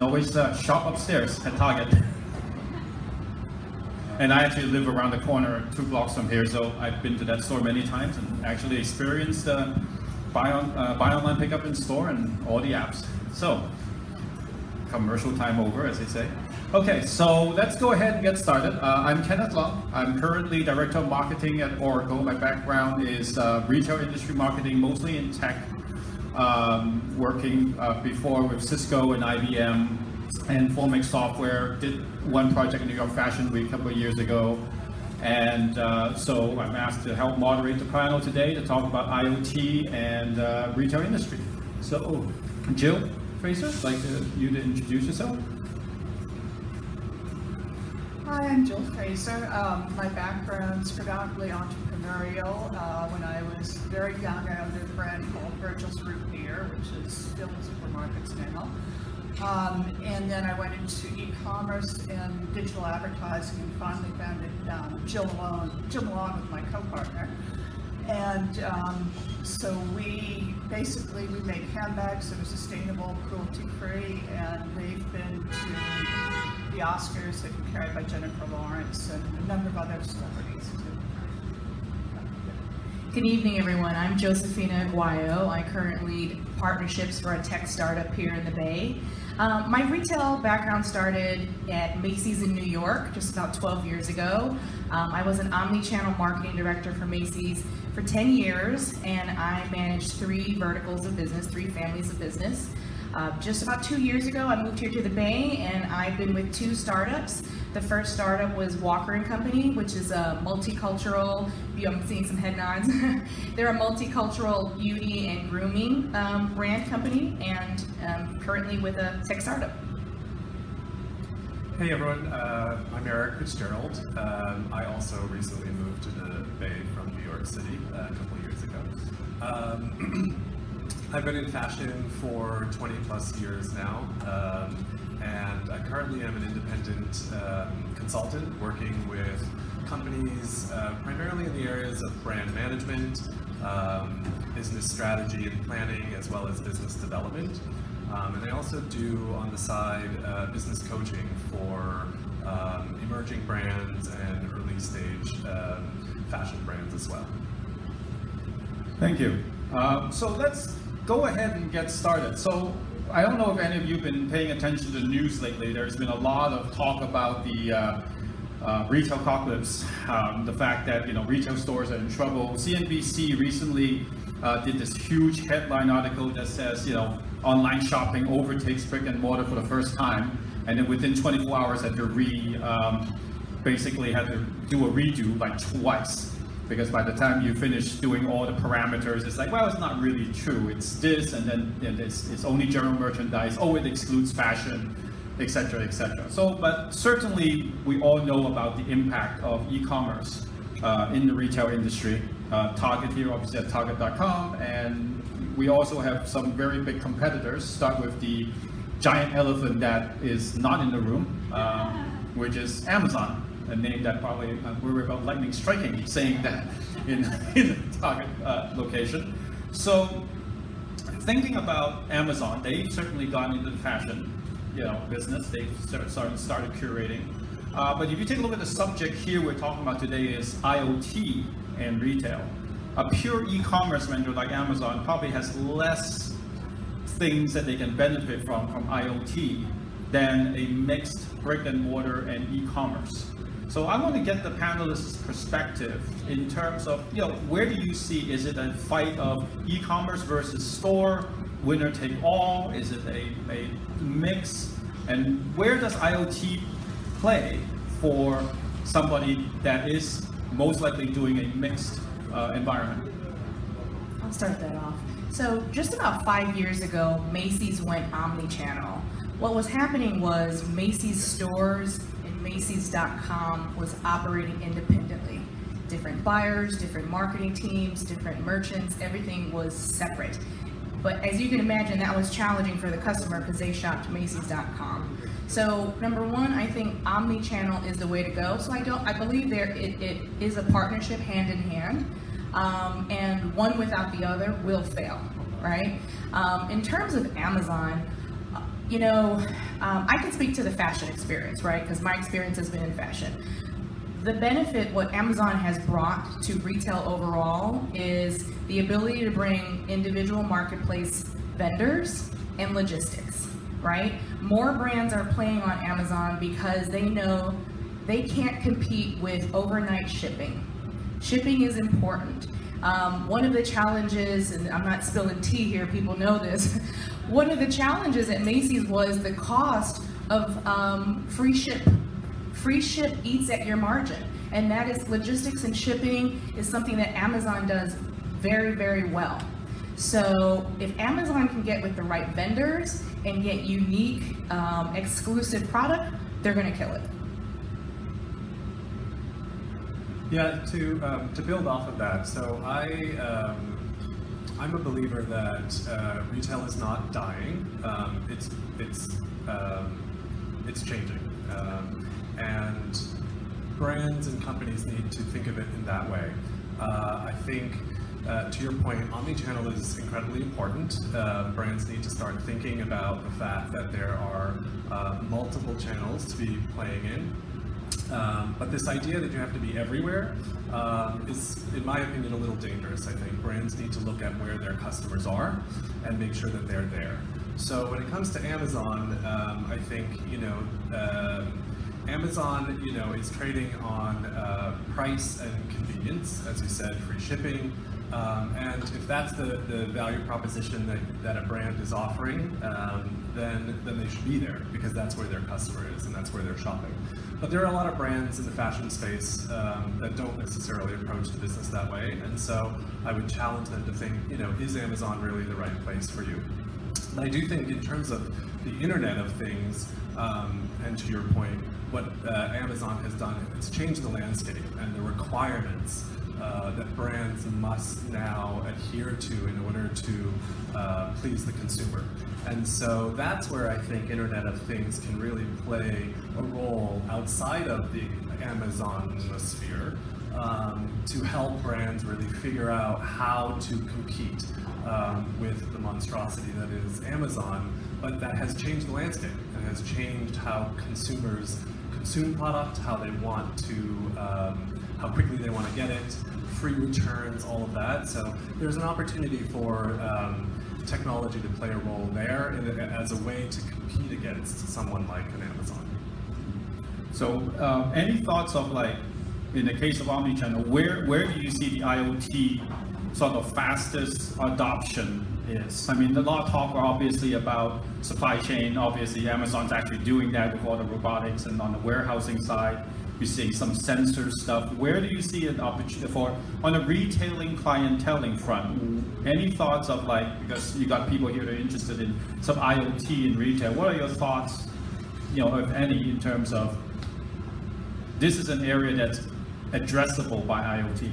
Always shop upstairs at Target. And I actually live around the corner 2 blocks from here, so I've been to that store many times and actually experienced buy online, pick up in store and all the apps. So, commercial time over, as they say. Okay, so let's go ahead and get started. I'm Kenneth Leung. I'm currently Director of Marketing at Oracle. My background is retail industry marketing, mostly in tech, working before with Cisco and IBM and Formex Software. Did one project in New York Fashion Week a couple of years ago. And so I'm asked to help moderate the panel today to talk about IoT and retail industry. So, Jill, Fraser, I'd like you to introduce yourself. Hi, I'm Jill Fraser. My background's predominantly entrepreneurial. When I was very young, I owned a brand called Virgil's Root Beer, which is still in supermarkets now. And then I went into e-commerce and digital advertising and finally founded Jill Milan with my co-partner. And so we make handbags that are sustainable, cruelty-free, and they've been to the Oscars. They've been carried by Jennifer Lawrence and a number of other celebrities too. Good evening, everyone. I'm Josefina Aguayo. I currently lead partnerships for a tech startup here in the Bay. My retail background started at Macy's in New York just about 12 years ago. I was an omni-channel marketing director for Macy's for 10 years, and I managed 3 verticals of business, 3 families of business. Just about 2 years ago, I moved here to the Bay, and I've been with 2 startups. The first startup was Walker & Company, which is a multicultural, I'm seeing some head nods. They're a multicultural beauty and grooming brand company, and currently with a tech startup. Hey everyone, I'm Eric Fitzgerald. I also recently moved to the Bay from New York City a couple of years ago. I've been in fashion for 20 plus years now, and I currently am an independent consultant working with companies primarily in the areas of brand management, business strategy and planning, as well as business development. And I also do on the side business coaching for emerging brands and early stage fashion brands as well. Thank you. So let's go ahead and get started. So I don't know if any of you have been paying attention to the news lately. There's been a lot of talk about the retail apocalypse, the fact that retail stores are in trouble. CNBC recently did this huge headline article that says online shopping overtakes brick and mortar for the first time, and then within 24 hours had to basically had to do a redo like twice. Because by the time you finish doing all the parameters, it's like, well, it's not really true. It's this, and then it's only general merchandise. Oh, it excludes fashion, etc., etc. So, but certainly we all know about the impact of e-commerce in the retail industry. Target here, obviously at Target.com, and we also have some very big competitors. Start with the giant elephant that is not in the room, which is Amazon. A name that probably we're about lightning striking, saying that in the Target location. So, thinking about Amazon, they've certainly gone into the fashion, business. They've started curating. But if you take a look at the subject here, we're talking about today is IoT and retail. A pure e-commerce vendor like Amazon probably has less things that they can benefit from IoT than a mixed brick and mortar and e-commerce. So I want to get the panelists' perspective in terms of, where do you see, is it a fight of e-commerce versus store, winner take all? Is it a mix? And where does IoT play for somebody that is most likely doing a mixed environment? I'll start that off. So just about 5 years ago, Macy's went omni-channel. What was happening was Macy's stores and Macy's.com was operating independently. Different buyers, different marketing teams, different merchants, everything was separate. But as you can imagine, that was challenging for the customer because they shopped Macy's.com. So number one, I think omni-channel is the way to go. So I believe it is a partnership hand in hand, and one without the other will fail, right? In terms of Amazon, I can speak to the fashion experience, right? Because my experience has been in fashion. The benefit, what Amazon has brought to retail overall, is the ability to bring individual marketplace vendors and logistics, right? More brands are playing on Amazon because they know they can't compete with overnight shipping. Shipping is important. One of the challenges, and I'm not spilling tea here, people know this, one of the challenges at Macy's was the cost of free ship. Free ship eats at your margin, and that is logistics and shipping is something that Amazon does very, very well. So if Amazon can get with the right vendors and get unique, exclusive product, they're gonna kill it. Yeah, to build off of that, so I'm a believer that retail is not dying. It's changing, and brands and companies need to think of it in that way. I think, to your point, omnichannel is incredibly important. Brands need to start thinking about the fact that there are multiple channels to be playing in. But this idea that you have to be everywhere is, in my opinion, a little dangerous. I think brands need to look at where their customers are and make sure that they're there. So when it comes to Amazon, I think, Amazon, is trading on price and convenience, as you said, free shipping. And if that's the value proposition that a brand is offering, then they should be there, because that's where their customer is and that's where they're shopping. But there are a lot of brands in the fashion space that don't necessarily approach the business that way, and so I would challenge them to think, is Amazon really the right place for you? But I do think in terms of the Internet of Things, and to your point, what Amazon has done, it's changed the landscape and the requirements that brands must now adhere to in order to please the consumer. And so that's where I think Internet of Things can really play a role outside of the Amazon sphere, to help brands really figure out how to compete with the monstrosity that is Amazon, but that has changed the landscape and has changed how consumers consume product, how they want to, how quickly they want to get it, free returns, all of that. So there's an opportunity for technology to play a role there as a way to compete against someone like an Amazon. So any thoughts of, like, in the case of omnichannel, where do you see the IoT sort of fastest adoption is? I mean, a lot of talk obviously about supply chain. Obviously, Amazon's actually doing that with all the robotics, and on the warehousing side, you see some sensor stuff. Where do you see an opportunity for, on a retailing, clienteling front? Any thoughts of, like, because you got people here that are interested in some IoT in retail, what are your thoughts, if any, in terms of this is an area that's addressable by IoT?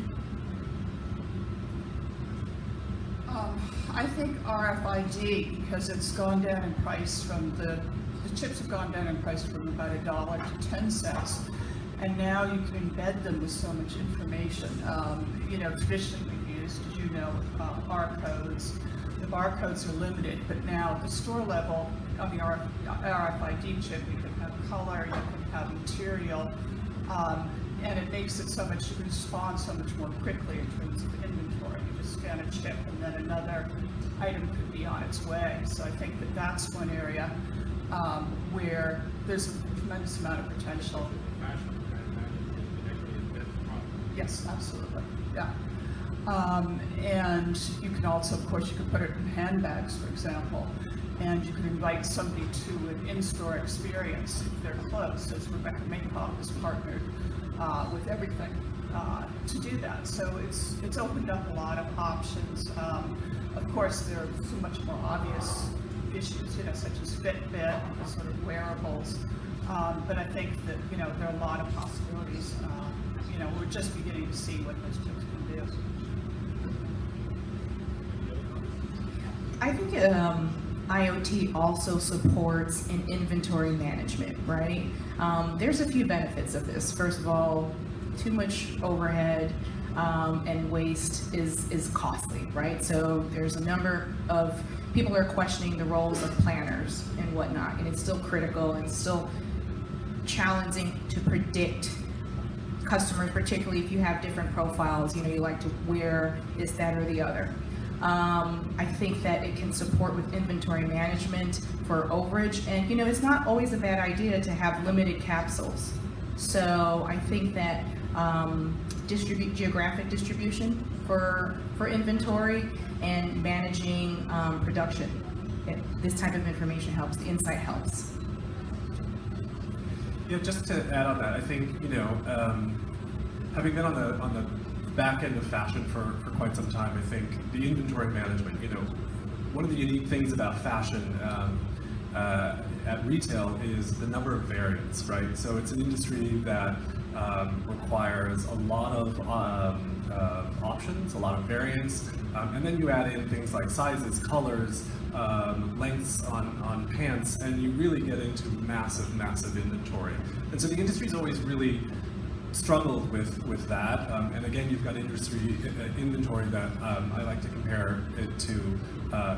I think RFID, because it's gone down in price from the chips have gone down in price from about $1 to 10 cents. And now you can embed them with so much information. Traditionally we've used, as you know, barcodes. The barcodes are limited, but now at the store level, on the RFID chip, you can have color, you can have material, and it makes it so much, you respond so much more quickly in terms of inventory. You just scan a chip and then another item could be on its way. So I think that that's one area where there's a tremendous amount of potential. Yes, absolutely, yeah. And you can also, of course, you could put it in handbags, for example, and you can invite somebody to an in-store experience if they're close, as Rebecca Maycock has partnered with everything to do that. So it's opened up a lot of options. Of course, there are so much more obvious issues, such as Fitbit, sort of wearables. But I think that, there are a lot of possibilities. We're just beginning to see what those chips can do. I think IoT also supports an inventory management, right? There's a few benefits of this. First of all, too much overhead and waste is costly, right? So there's a number of people are questioning the roles of planners and whatnot, and it's still critical and still challenging to predict customers, particularly if you have different profiles, you like to wear this, that, or the other. I think that it can support with inventory management for overage, and it's not always a bad idea to have limited capsules. So I think that geographic distribution for inventory and managing production, this type of information helps, the insight helps. Yeah, just to add on that, I think having been on the back end of fashion for quite some time, I think the inventory management, one of the unique things about fashion at retail is the number of variants, right? So it's an industry that requires a lot of options, a lot of variants, and then you add in things like sizes, colors, lengths on pants, and you really get into massive inventory. And so the industry's always really struggled with that. And again, you've got industry inventory that I like to compare it to,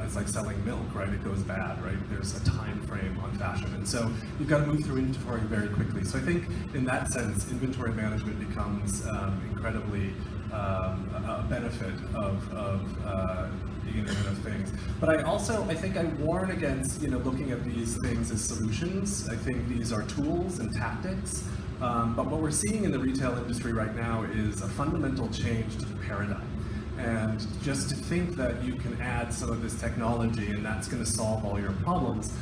it's like selling milk, right? It goes bad, right? There's a time frame on fashion. And so you've got to move through inventory very quickly. So I think in that sense, inventory management becomes incredibly a benefit of the Internet of Things. But I think I warn against looking at these things as solutions. I think these are tools and tactics. But what we're seeing in the retail industry right now is a fundamental change to the paradigm. And just to think that you can add some of this technology and that's going to solve all your problems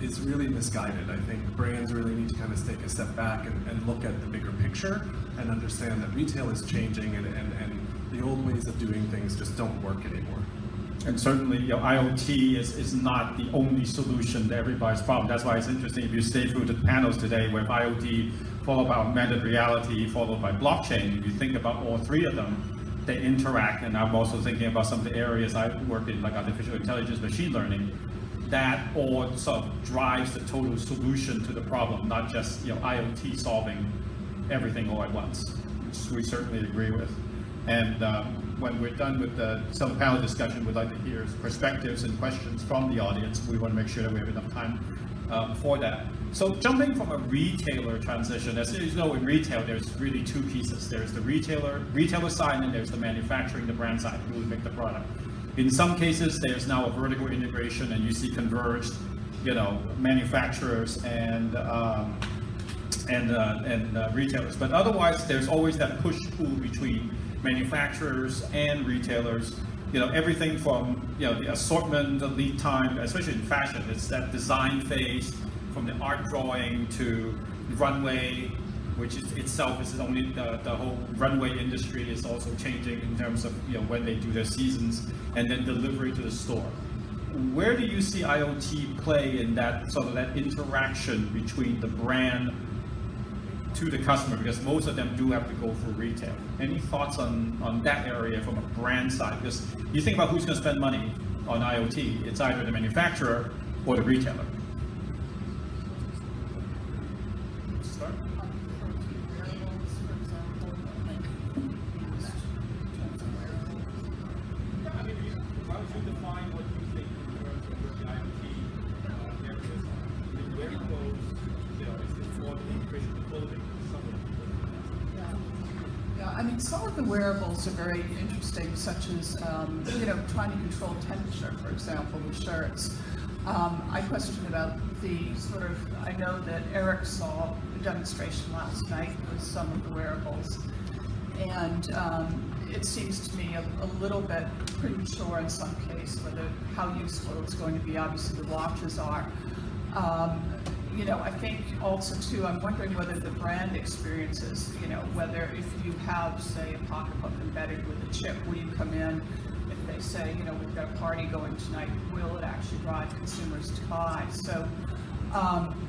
is really misguided. I think brands really need to kind of take a step back and look at the bigger picture and understand that retail is changing and the old ways of doing things just don't work anymore. And certainly, IoT is not the only solution to everybody's problem. That's why it's interesting if you stay through the panels today with IoT, followed by augmented reality, followed by blockchain. If you think about all three of them, they interact. And I'm also thinking about some of the areas I work in, like artificial intelligence, machine learning. That all sort of drives the total solution to the problem, not just IoT solving everything all at once, which we certainly agree with. And when we're done with some panel discussion, we'd like to hear perspectives and questions from the audience. We want to make sure that we have enough time for that. So jumping from a retailer transition, as you know, in retail, there's really two pieces. There's the retailer side, and there's the manufacturing, the brand side, who really make the product. In some cases, there's now a vertical integration, and you see converged, manufacturers and retailers. But otherwise, there's always that push-pull between manufacturers and retailers. Everything from the assortment, the lead time, especially in fashion. It's that design phase, from the art drawing to runway, which is itself is only the whole runway industry is also changing in terms of when they do their seasons, and then delivery to the store. Where do you see IoT play in that sort of that interaction between the brand to the customer, because most of them do have to go through retail? Any thoughts on that area from a brand side? Because you think about who's going to spend money on IoT, it's either the manufacturer or the retailer. Start. How would you define what you think in terms of the IoT areas? Very close, it's more than integration of clothing. Yeah, some of the wearables are very interesting, such as, trying to control temperature, for example, with shirts. I question about the I know that Eric saw a demonstration last night with some of the wearables, and it seems to me a little bit premature in some case how useful it's going to be. Obviously, the watches are. I think also too, I'm wondering whether the brand experiences, whether if you have, say, a pocketbook embedded with a chip, will you come in, if they say, we've got a party going tonight, will it actually drive consumers to buy? So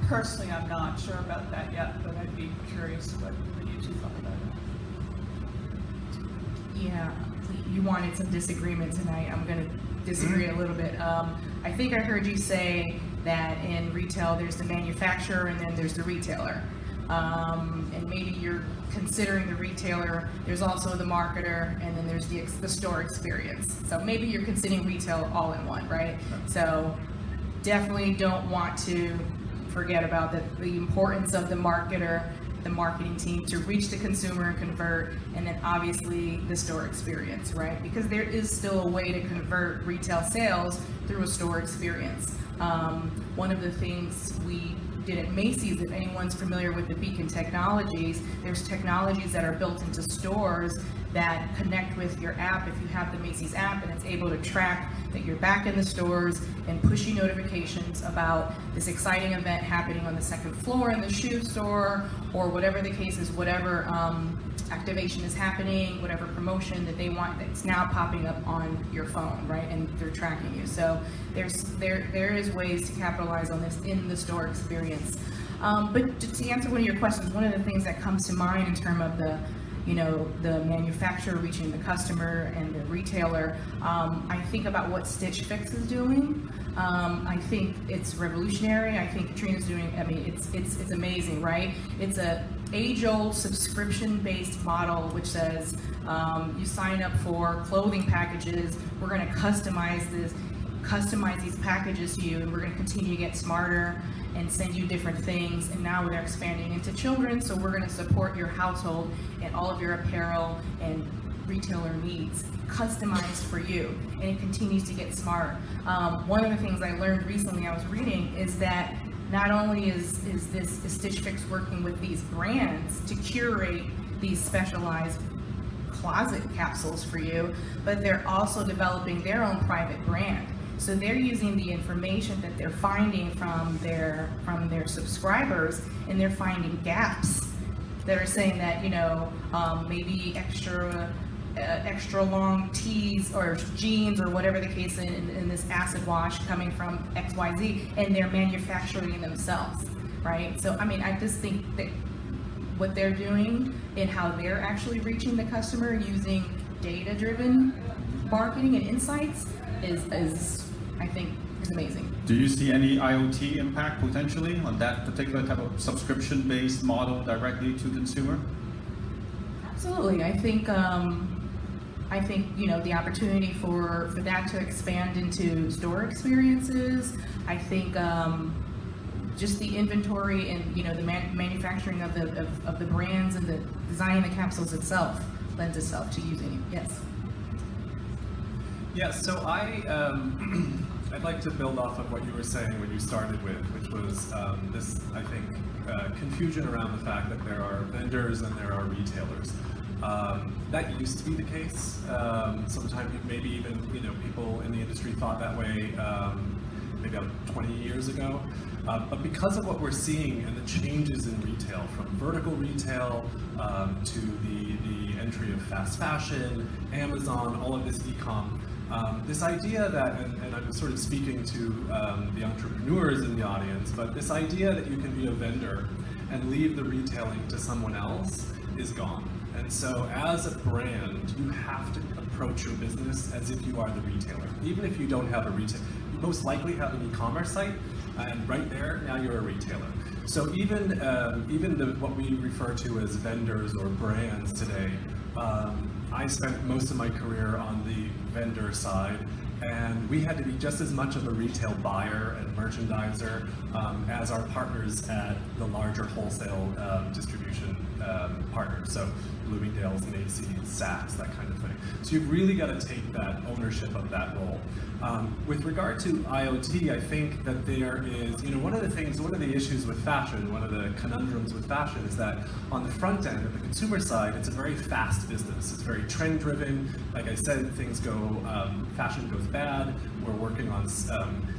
personally, I'm not sure about that yet, but I'd be curious what you two thought about it. Yeah, you wanted some disagreement tonight. I'm going to disagree a little bit. I think I heard you say that in retail there's the manufacturer and then there's the retailer. and maybe you're considering the retailer, there's also the marketer, and then there's the store experience. So maybe you're considering retail all in one, right? So definitely don't want to forget about the importance of the marketer, the marketing team to reach the consumer and convert, and then obviously the store experience, right? Because there is still a way to convert retail sales through a store experience. One of the things we did at Macy's, if anyone's familiar with the Beacon technologies, there's technologies that are built into stores that connect with your app if you have the Macy's app, and it's able to track that you're back in the stores and push you notifications about this exciting event happening on the second floor in the shoe store, or whatever the case is, whatever activation is happening, whatever promotion that they want, that's now popping up on your phone, right? And they're tracking you. So there is ways to capitalize on this in the store experience. But to answer one of your questions, one of the things that comes to mind in terms of the manufacturer reaching the customer and the retailer, I think about what Stitch Fix is doing. I think it's revolutionary. I think Katrina's doing, I mean, it's amazing, right? It's a age-old subscription-based model, which says you sign up for clothing packages, we're going to customize these packages to you, and we're going to continue to get smarter and send you different things. And now we're expanding into children, so we're going to support your household and all of your apparel and retailer needs, customized for you, and it continues to get smart. One of the things I learned recently, I was reading, is that not only is Stitch Fix working with these brands to curate these specialized closet capsules for you, but they're also developing their own private brand. So they're using the information that they're finding from their subscribers, and they're finding gaps that are saying that, maybe extra long tees or jeans or whatever the case in this acid wash coming from XYZ, and they're manufacturing it themselves, right? So I mean, I just think that what they're doing and how they're actually reaching the customer using data-driven marketing and insights is I think is amazing. Do you see any IoT impact potentially on that particular type of subscription-based model directly to consumer? Absolutely. I think the opportunity for that to expand into store experiences. I think just the inventory and the manufacturing of the brands and the designing the capsules itself lends itself to using it. Yes. Yeah, so I'd like to build off of what you were saying when you started with, which was this, I think, confusion around the fact that there are vendors and there are retailers. That used to be the case. Sometimes maybe even people in the industry thought that way maybe about 20 years ago. But because of what we're seeing and the changes in retail, from vertical retail to the entry of fast fashion, Amazon, all of this e-com, this idea that, and I'm sort of speaking to the entrepreneurs in the audience, but this idea that you can be a vendor and leave the retailing to someone else is gone. And so as a brand, you have to approach your business as if you are the retailer. Even if you don't have a retail, you most likely have an e-commerce site, and right there, now you're a retailer. So even what we refer to as vendors or brands today, I spent most of my career on the vendor side, and we had to be just as much of a retail buyer and merchandiser as our partners at the larger wholesale distribution partners. So Bloomingdale's, Macy's, Saks, that kind of thing. So you've really got to take that ownership of that role. With regard to IoT, I think that there is, one of the issues with fashion, one of the conundrums with fashion is that on the front end, of the consumer side, it's a very fast business. It's very trend driven. Like I said, things go, fashion goes bad. We're working on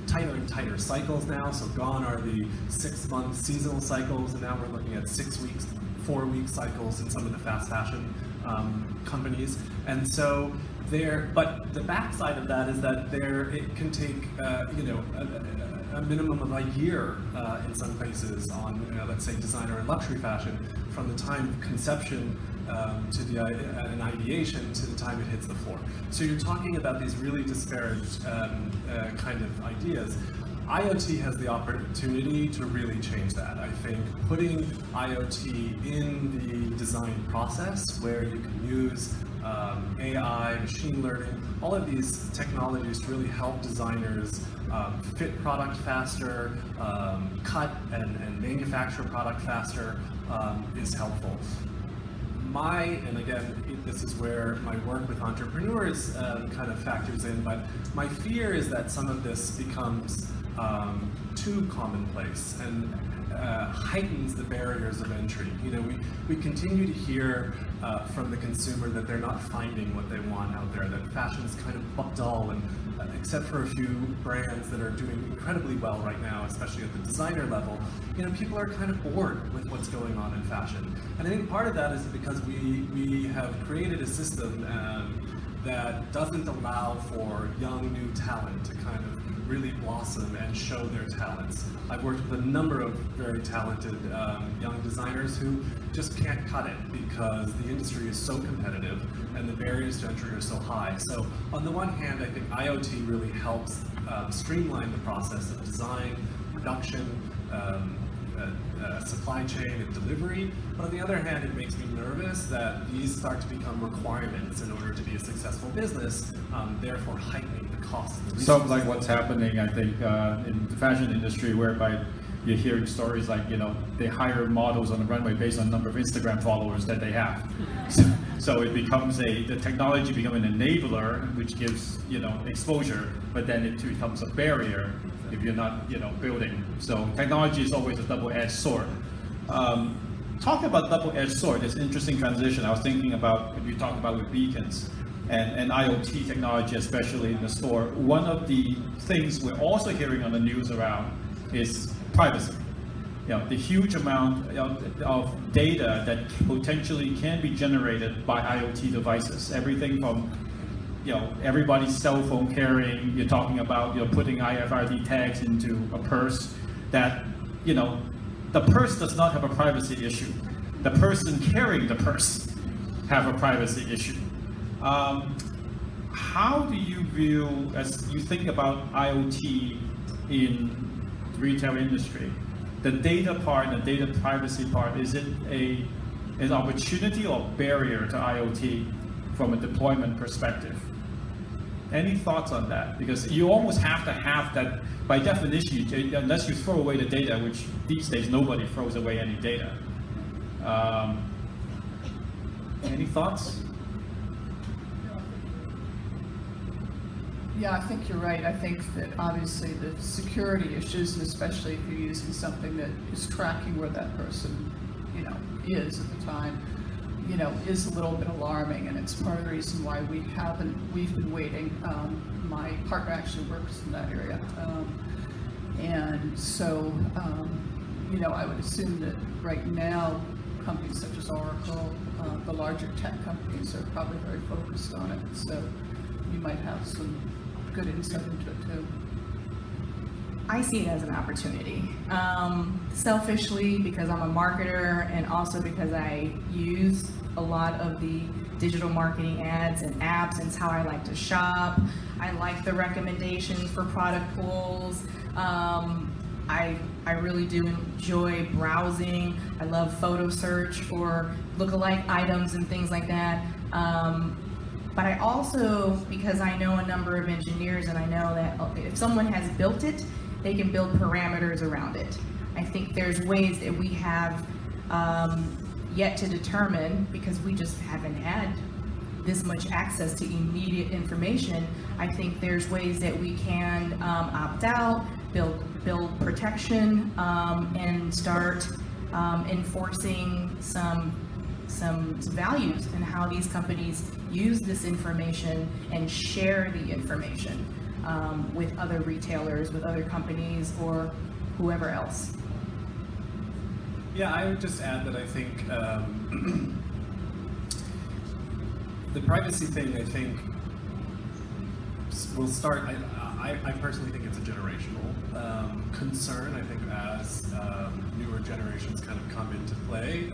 tighter and tighter cycles now. So gone are the 6-month seasonal cycles, and now we're looking at 6 weeks, 4-week cycles in some of the fast fashion companies. And so but the backside of that is that it can take a minimum of a year in some places on let's say designer and luxury fashion, from the time of conception to an ideation to the time it hits the floor. So you're talking about these really disparate kind of ideas. IoT has the opportunity to really change that. I think putting IoT in the design process where you can use AI, machine learning, all of these technologies to really help designers fit product faster, cut and manufacture product faster is helpful. And again, this is where my work with entrepreneurs kind of factors in, but my fear is that some of this becomes too commonplace and heightens the barriers of entry. You know, we continue to hear from the consumer that they're not finding what they want out there, that fashion is kind of dull, and except for a few brands that are doing incredibly well right now, especially at the designer level, you know, people are kind of bored with what's going on in fashion. And I think part of that is because we have created a system that doesn't allow for young new talent to kind of really blossom and show their talents. I've worked with a number of very talented young designers who just can't cut it because the industry is so competitive and the barriers to entry are so high. So on the one hand, I think IoT really helps streamline the process of design, production, supply chain and delivery, but on the other hand, it makes me nervous that these start to become requirements in order to be a successful business, therefore heightening the cost of the resources. Something like what's happening, I think, in the fashion industry, whereby you're hearing stories like, you know, they hire models on the runway based on the number of Instagram followers that they have. So it becomes the technology becomes an enabler, which gives, you know, exposure, but then it becomes a barrier if you're not, you know, building. So technology is always a double-edged sword. Talking about double-edged sword, it's an interesting transition. I was thinking about, if you talk about with beacons and IoT technology, especially in the store, one of the things we're also hearing on the news around is privacy. You know, the huge amount of data that potentially can be generated by IoT devices. Everything from, you know, everybody's cell phone carrying, you're talking about, you know, putting RFID tags into a purse that, you know, the purse does not have a privacy issue. The person carrying the purse have a privacy issue. How do you view, as you think about IoT in the retail industry, the data part and the data privacy part, is it an opportunity or barrier to IoT from a deployment perspective? Any thoughts on that? Because you almost have to have that, by definition, unless you throw away the data, which these days nobody throws away any data. Any thoughts? Yeah, I think you're right. I think that obviously the security issues, and especially if you're using something that is tracking where that person, you know, is at the time, you know, is a little bit alarming, and it's part of the reason why we've been waiting. My partner actually works in that area, and so, you know, I would assume that right now, companies such as Oracle, the larger tech companies are probably very focused on it, so you might have some good insight into it too. I see it as an opportunity. Selfishly, because I'm a marketer, and also because I use a lot of the digital marketing ads and apps, and it's how I like to shop. I like the recommendations for product pools. I really do enjoy browsing. I love photo search for lookalike items and things like that. But I also, because I know a number of engineers, and I know that if someone has built it, they can build parameters around it. I think there's ways that we have yet to determine, because we just haven't had this much access to immediate information. I think there's ways that we can opt out, build protection, and start enforcing some values in how these companies use this information and share the information with other retailers, with other companies, or whoever else. Yeah, I would just add that I think the privacy thing, I think, will start, I personally think it's a generational concern. I think as newer generations kind of come into play,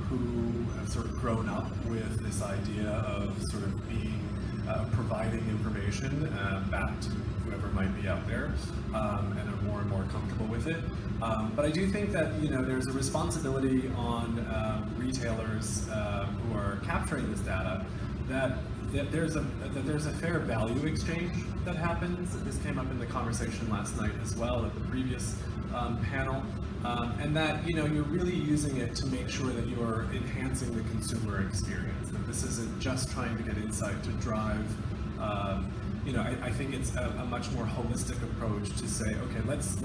who have sort of grown up with this idea of sort of being, providing information back to whoever might be out there, and are more and more comfortable with it. But I do think that there's a responsibility on retailers who are capturing this data that there's a fair value exchange that happens. This came up in the conversation last night as well at the previous panel, and that you're really using it to make sure that you're enhancing the consumer experience. That this isn't just trying to get insight to drive. I think it's a much more holistic approach to say, okay, let's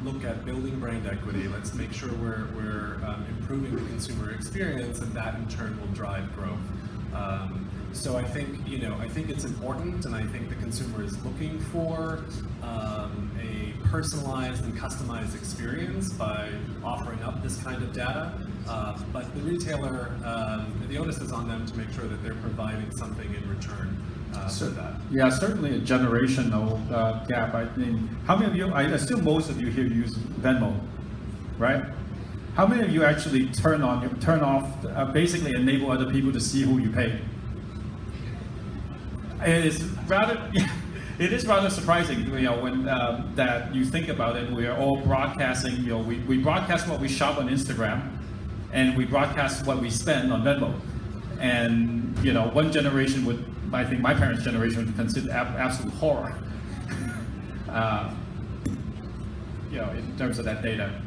look at building brand equity. Let's make sure we're improving the consumer experience, and that in turn will drive growth. So I think it's important, and I think the consumer is looking for a personalized and customized experience by offering up this kind of data. But the retailer, the onus is on them to make sure that they're providing something in return for that. Yeah, certainly a generational gap. I mean, how many of you? I assume most of you here use Venmo, right? How many of you actually turn off, basically enable other people to see who you pay? It is rather surprising, when that you think about it. We are all broadcasting. We broadcast what we shop on Instagram, and we broadcast what we spend on Venmo. And one generation would, I think, my parents' generation would consider absolute horror. In terms of that data.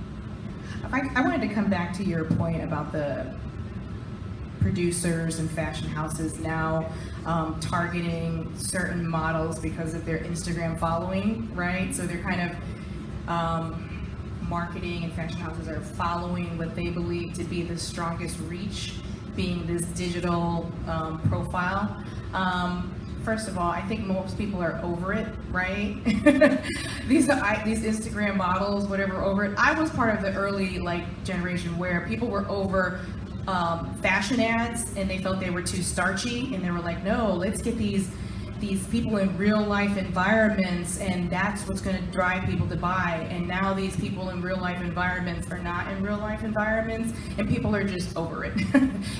I wanted to come back to your point about the producers and fashion houses now targeting certain models because of their Instagram following, right? So they're kind of marketing, and fashion houses are following what they believe to be the strongest reach, being this digital profile. First of all, I think most people are over it, right? These Instagram models, whatever, over it. I was part of the early generation where people were over fashion ads, and they felt they were too starchy, and they were like, no, let's get these people in real life environments, and that's what's going to drive people to buy. And now these people in real life environments are not in real life environments, and people are just over it.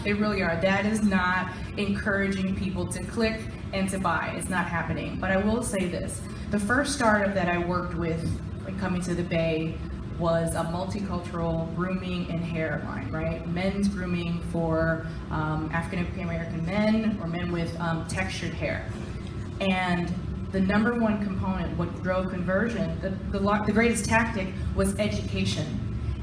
They really are. That is not encouraging people to click and to buy. It's not happening. But I will say this: the first startup that I worked with when coming to the Bay was a multicultural grooming and hair line, right? Men's grooming for African American men, or men with textured hair. And the number one component, what drove conversion, the greatest tactic was education.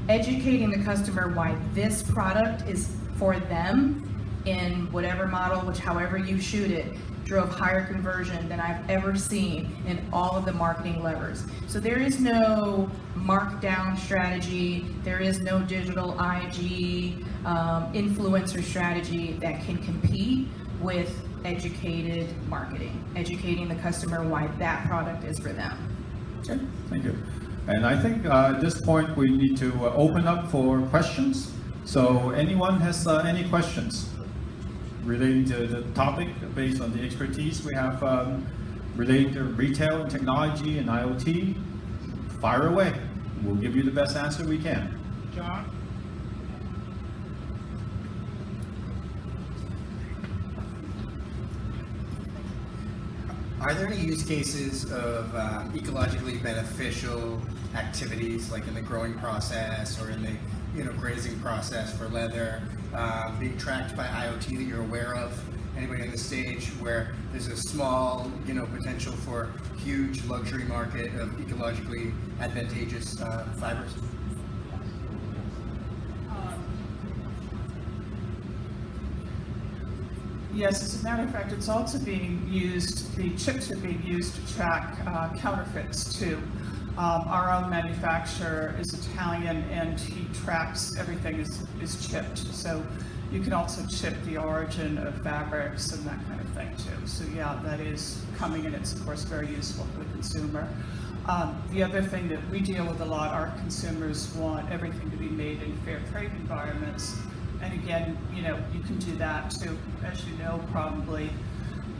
Educating the customer why this product is for them in whatever model, however you shoot it, drove higher conversion than I've ever seen in all of the marketing levers. So there is no markdown strategy, there is no digital IG influencer strategy that can compete with educated marketing, educating the customer why that product is for them. Okay, thank you. And I think at this point we need to open up for questions. So anyone has any questions relating to the topic based on the expertise we have relating to retail and technology and IoT? Fire away. We'll give you the best answer we can. John? Are there any use cases of ecologically beneficial activities, like in the growing process or in the grazing process for leather, being tracked by IoT that you're aware of? Anybody on the stage where there's a small, potential for huge luxury market of ecologically advantageous fibers? Yes, as a matter of fact, it's also being used, the chips are being used to track counterfeits too. Our own manufacturer is Italian, and he tracks everything is chipped. So you can also chip the origin of fabrics and that kind of thing too. So yeah, that is coming, and it's of course very useful for the consumer. The other thing that we deal with a lot, our consumers want everything to be made in fair trade environments. And again, you can do that too. As you know, probably,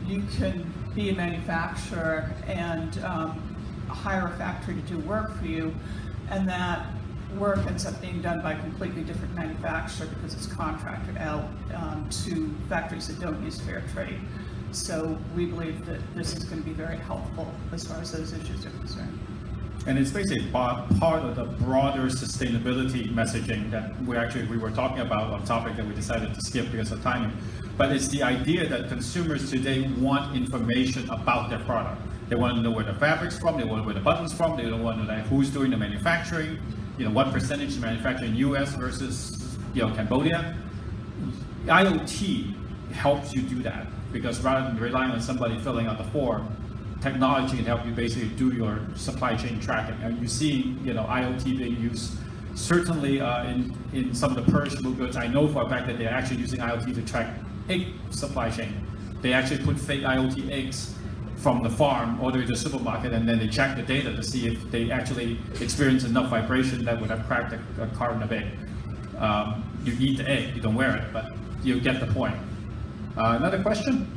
you can be a manufacturer and hire a factory to do work for you, and that work ends up being done by a completely different manufacturer because it's contracted out to factories that don't use fair trade. So we believe that this is going to be very helpful as far as those issues are concerned. And it's basically part of the broader sustainability messaging that we were talking about, a topic that we decided to skip because of timing. But it's the idea that consumers today want information about their product. They want to know where the fabric's from, they want to know where the button's from, they don't want to know who's doing the manufacturing, what percentage is manufactured in US versus Cambodia. IoT helps you do that, because rather than relying on somebody filling out the form, technology can help you basically do your supply chain tracking. And you see, IoT being used certainly in some of the perishable goods. I know for a fact that they're actually using IoT to track egg supply chain. They actually put fake IoT eggs from the farm all the way to the supermarket, and then they check the data to see if they actually experience enough vibration that would have cracked a carton of egg. You eat the egg, you don't wear it, but you get the point. Another question?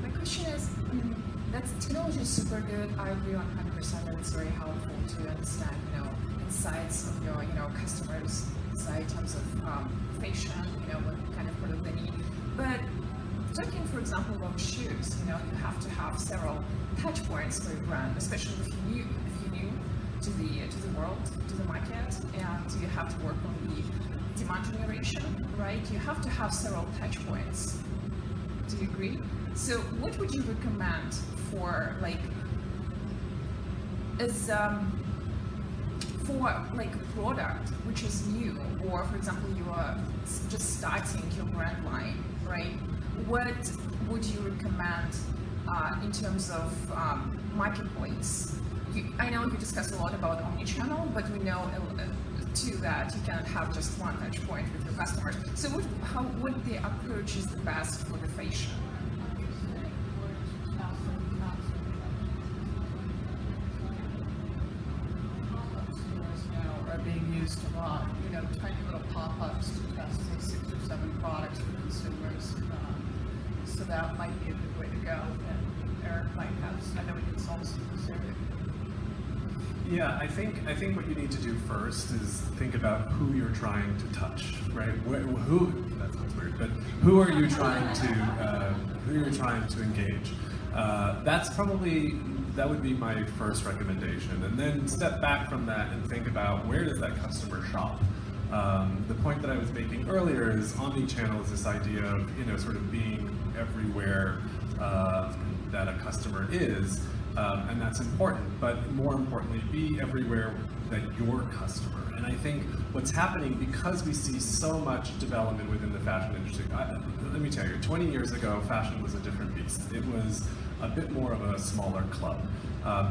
My question is, that technology is super good. I agree on 100% that it's very helpful to understand, insights of your, customers' side in terms of fashion, what kind of product they need. But talking, for example, about shoes, you have to have several touch points for your brand, especially if you're new to the world, to the market, and you have to work on the demand generation, right? You have to have several touch points. Do you agree? So what would you recommend for product which is new, or for example you are just starting your brand line, right? What would you recommend in terms of marketplace? I know you discussed a lot about omnichannel, but we know too that you cannot have just one touch point with your customers. So what the approach is the best for the fashion? Being used a lot, tiny little pop-ups to test 6 or 7 products for consumers. So that might be a good way to go. And Eric might have, I know he consults in this area. Yeah, I think what you need to do first is think about who you're trying to touch, right? That sounds weird, but who are you trying to engage? That would be my first recommendation, and then step back from that and think about where does that customer shop. The point that I was making earlier is omnichannel is this idea of sort of being everywhere that a customer is, and that's important. But more importantly, be everywhere that your customer. And I think what's happening, because we see so much development within the fashion industry. Let me tell you, 20 years ago, fashion was a different beast. It was a bit more of a smaller club.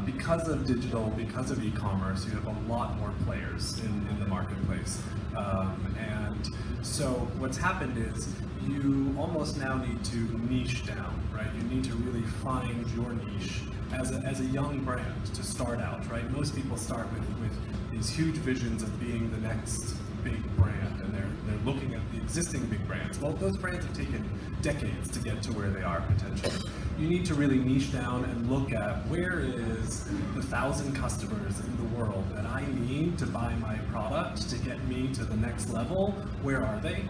Because of digital, because of e-commerce, you have a lot more players in the marketplace. And so what's happened is you almost now need to niche down, right? You need to really find your niche as a young brand to start out, right? Most people start with these huge visions of being the next big brand, and they're looking at the existing big brands. Well, those brands have taken decades to get to where they are potentially. You need to really niche down and look at where is the 1,000 customers in the world that I need to buy my product to get me to the next level. Where are they?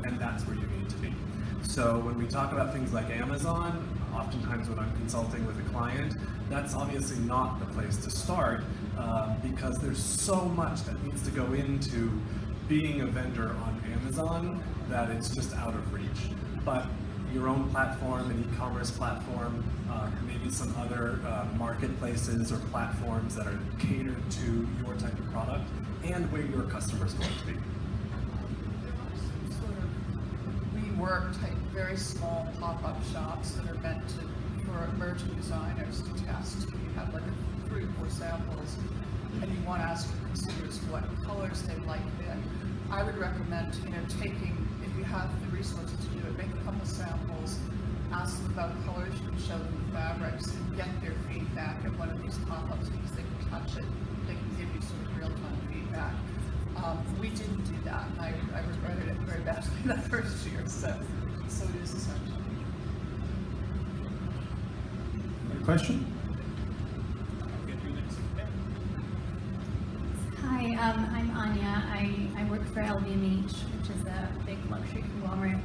And that's where you need to be. So when we talk about things like Amazon, oftentimes when I'm consulting with a client, that's obviously not the place to start because there's so much that needs to go into being a vendor on Amazon that it's just out of reach. But your own platform, an e-commerce platform, maybe some other marketplaces or platforms that are catered to your type of product and where your customer is going to be. Sort of rework type, very small pop-up shops that are meant for emerging designers to test. You have like 3 or 4 samples, and you want to ask your consumers what colors they like then. I would recommend, taking, if you have the resources to do it, make a couple samples, ask them about colors, you can show them the fabrics, and get their feedback at one of these pop-ups because they can touch it, they can give you sort of real-time feedback. We didn't do that, and I regretted it very badly that first year, so it is essential. Question? Hi, I'm Anya. I work for LVMH, which is a big luxury conglomerate.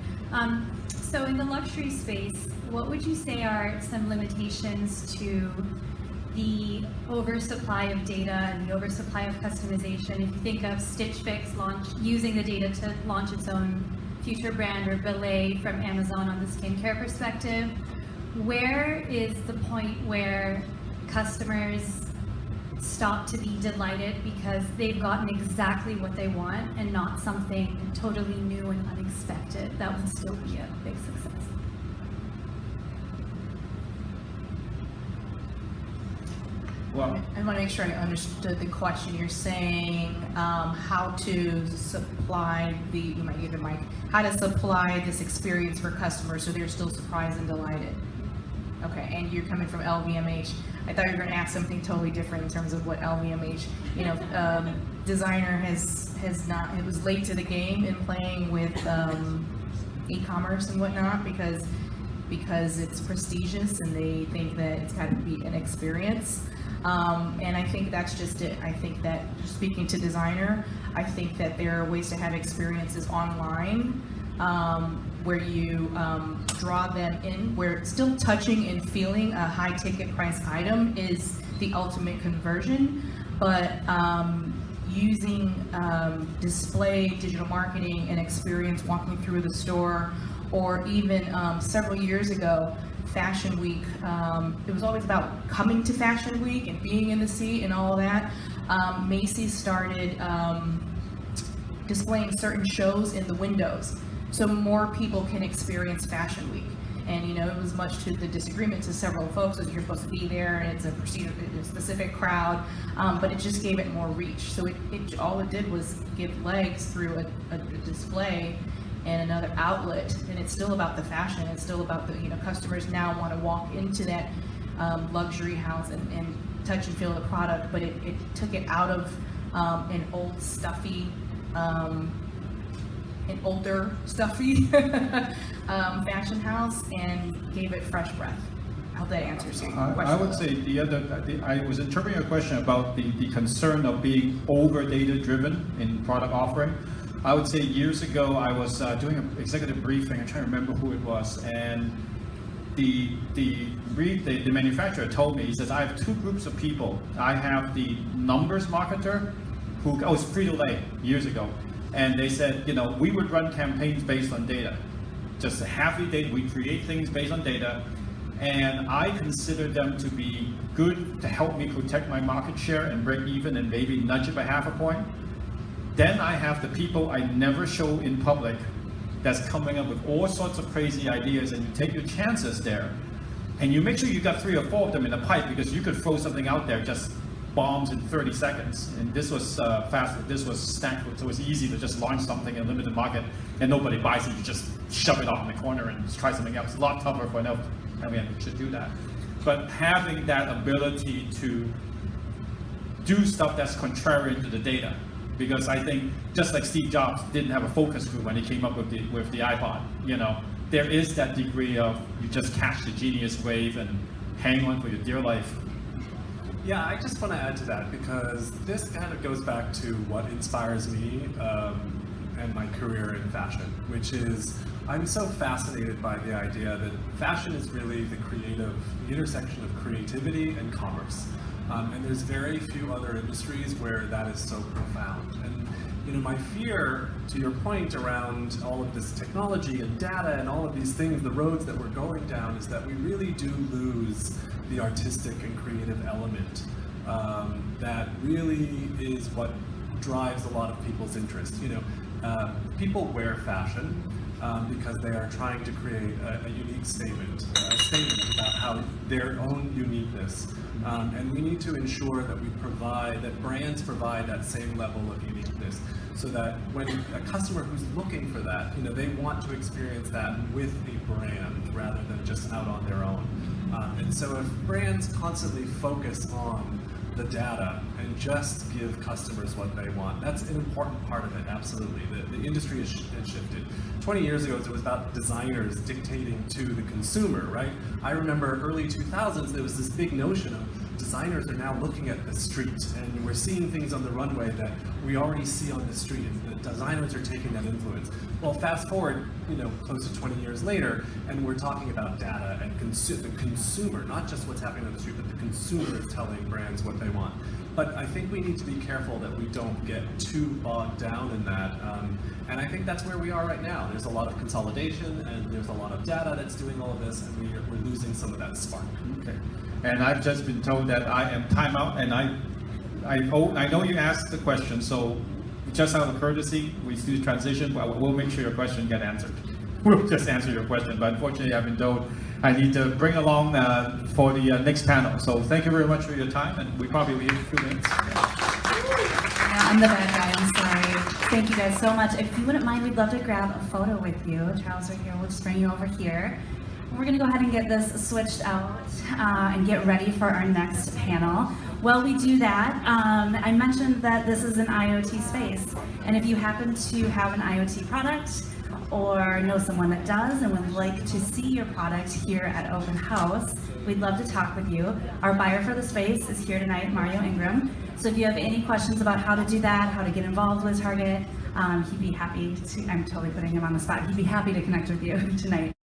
So in the luxury space, what would you say are some limitations to the oversupply of data and the oversupply of customization? If you think of Stitch Fix using the data to launch its own future brand, or Belay from Amazon on the skincare perspective, where is the point where customers stop to be delighted because they've gotten exactly what they want and not something totally new and unexpected that would still be a big success? Well, I want to make sure I understood the question. You're saying how to supply you might give it Mike, how to supply this experience for customers so they're still surprised and delighted. Okay, and you're coming from LVMH. I thought you were going to ask something totally different in terms of what LVMH, designer has not, it was late to the game in playing with e-commerce and whatnot because it's prestigious and they think that it's got to be an experience. And I think that's just it. I think that, speaking to designer, I think that there are ways to have experiences online where you draw them in, where still touching and feeling a high ticket price item is the ultimate conversion, but using display, digital marketing, and experience walking through the store, or even several years ago, Fashion Week, it was always about coming to Fashion Week and being in the seat and all of that. Macy's started displaying certain shows in the windows so more people can experience Fashion Week. And it was much to the disagreement to several folks that you're supposed to be there and it's a specific crowd, but it just gave it more reach. So it all it did was give legs through a display and another outlet, and it's still about the fashion. It's still about the customers now want to walk into that luxury house and touch and feel the product, but it took it out of an old stuffy, an older stuffy fashion house and gave it fresh breath. I hope that answers your question. I would say I was interpreting a question about the concern of being over data driven in product offering. I would say years ago I was doing an executive briefing. I'm trying to remember who it was, and the manufacturer told me, he says, I have two groups of people. I have the numbers marketer who, it's Frito-Lay years ago, and they said, we would run campaigns based on data. Just half the data, we create things based on data, and I consider them to be good to help me protect my market share and break even and maybe nudge it by half a point. Then I have the people I never show in public that's coming up with all sorts of crazy ideas, and you take your chances there. And you make sure you got 3 or 4 of them in the pipe, because you could throw something out there, just bombs in 30 seconds. And this was fast, this was snack food, so it was easy to just launch something in a limited market and nobody buys it. You just shove it off in the corner and just try something else. It's a lot tougher for enough. To do that. But having that ability to do stuff that's contrarian to the data. Because I think, just like Steve Jobs didn't have a focus group when he came up with the iPod, there is that degree of you just catch the genius wave and hang on for your dear life. Yeah, I just want to add to that, because this kind of goes back to what inspires me and my career in fashion, which is I'm so fascinated by the idea that fashion is really the intersection of creativity and commerce. And there's very few other industries where that is so profound. And my fear, to your point around all of this technology and data and all of these things, the roads that we're going down, is that we really do lose the artistic and creative element that really is what drives a lot of people's interest. People wear fashion because they are trying to create a unique statement about how their own uniqueness. And we need to ensure that that brands provide that same level of uniqueness, so that when a customer who's looking for that, they want to experience that with a brand rather than just out on their own. And so if brands constantly focus on the data and just give customers what they want, that's an important part of it, absolutely. The industry has shifted. 20 years ago, it was about designers dictating to the consumer, right? I remember early 2000s, there was this big notion of designers are now looking at the street, and we're seeing things on the runway that we already see on the street, and the designers are taking that influence. Well, fast forward, close to 20 years later, and we're talking about data and the consumer, not just what's happening on the street, but the consumer is telling brands what they want. But I think we need to be careful that we don't get too bogged down in that. And I think that's where we are right now. There's a lot of consolidation, and there's a lot of data that's doing all of this, and we're losing some of that spark. Okay. And I've just been told that I am timeout, and I know you asked the question, so just out of courtesy, we do transition, but we'll make sure your question get answered. We'll just answer your question, but unfortunately I've been told I need to bring along for the next panel. So thank you very much for your time, and we probably will be here in a few minutes. Yeah, I'm the bad guy, I'm sorry. Thank you guys so much. If you wouldn't mind, we'd love to grab a photo with you. Charles, right here, we'll just bring you over here. We're gonna go ahead and get this switched out and get ready for our next panel. While we do that, I mentioned that this is an IoT space, and if you happen to have an IoT product or know someone that does and would like to see your product here at Open House, we'd love to talk with you. Our buyer for the space is here tonight, Mario Ingram. So if you have any questions about how to do that, how to get involved with Target, he'd be happy to, I'm totally putting him on the spot, he'd be happy to connect with you tonight.